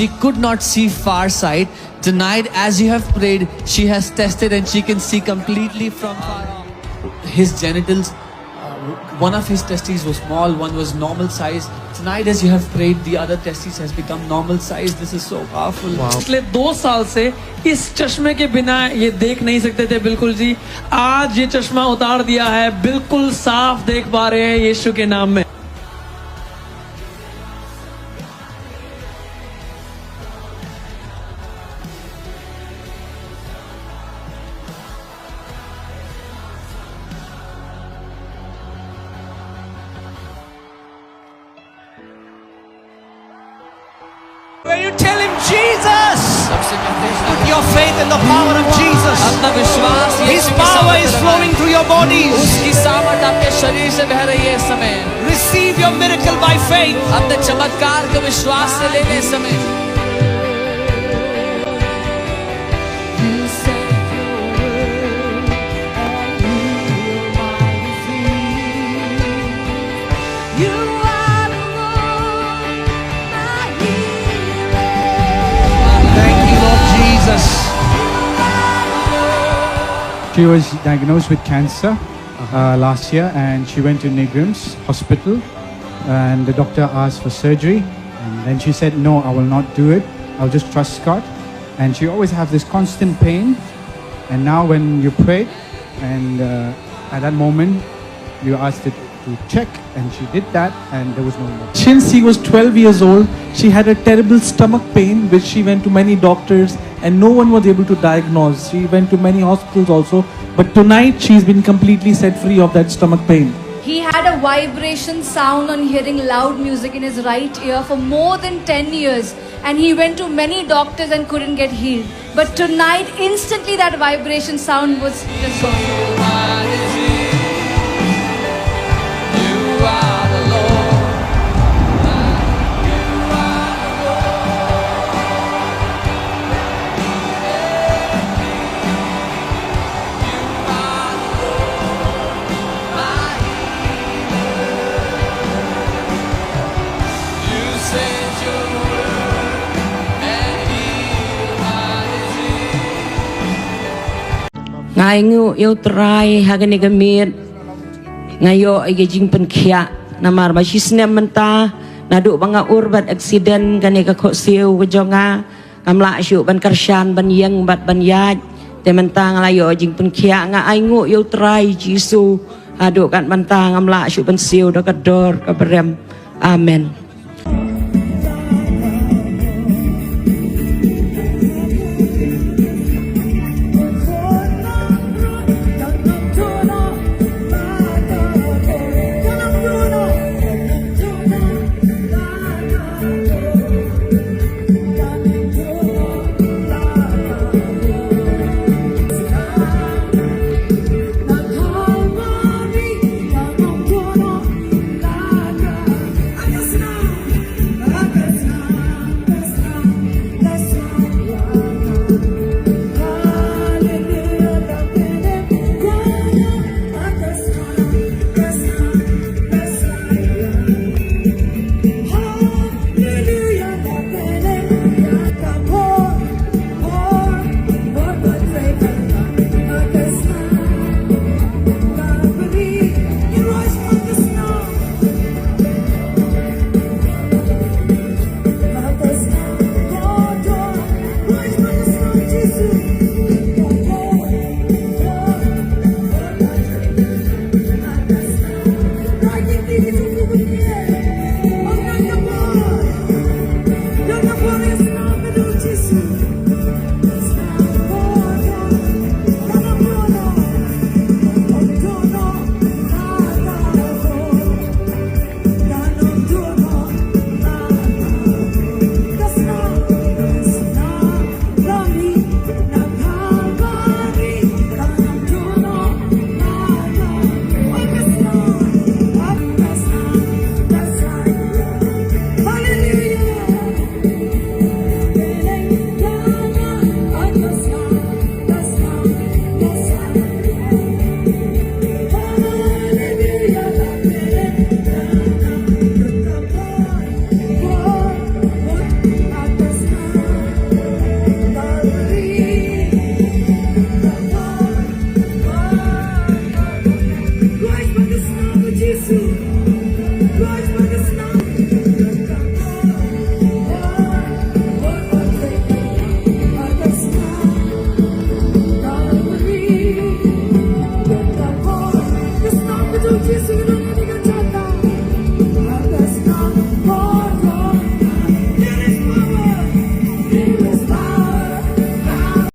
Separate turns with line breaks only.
She could not see far sight. Tonight, as you have prayed, she has tested and she can see completely from far off. His genitals, one of his testes was small, one was normal size. Tonight, as you have prayed, the other testes has become normal size. This is so powerful.
Wow.
पिछले 2 साल से इस चश्मे के बिना ये देख नहीं सकते थे बिल्कुल जी। आज ये चश्मा उतार दिया है, बिल्कुल साफ देख पा रहे हैं यीशु के नाम में।
When you tell him Jesus, put your faith in the power of Jesus.
अपना विश्वास
His
यीशु की
power
सामर्थ्य
is
में
flowing through your bodies.
उसकी सामर्थ आपके शरीर से बह रही है इस समय।
Receive your miracle by faith.
अपने चमत्कार को विश्वास से लेने इस समय।
Thank you, Lord Jesus.
She was diagnosed with cancer last year, and she went to Negrims Hospital, and the doctor asked for surgery, and then she said, no, I will not do it, I'll just trust God. And she always have this constant pain, and now when you prayed, and at that moment you asked it to check, and she did that, and there was no more.
Since he was 12 years old, she had a terrible stomach pain, which she went to many doctors and no one was able to diagnose. She went to many hospitals also, but tonight she's been completely set free of that stomach pain.
He had a vibration sound on hearing loud music in his right ear for more than 10 years, and he went to many doctors and couldn't get healed. But tonight, instantly that vibration sound was just gone.
Ngai ngu yêu trai hagani gamit ngayo ay gajing penkia namar basisnya menta nadu banga urbat accident kani ka khosiu kejonga kamla syu ban karshan ban yang bat ban yaj te menta ngalayo jing penkia nga ai ngu yêu trai jisu adu kan menta ngamla syu ban siu do kador ka berem amen.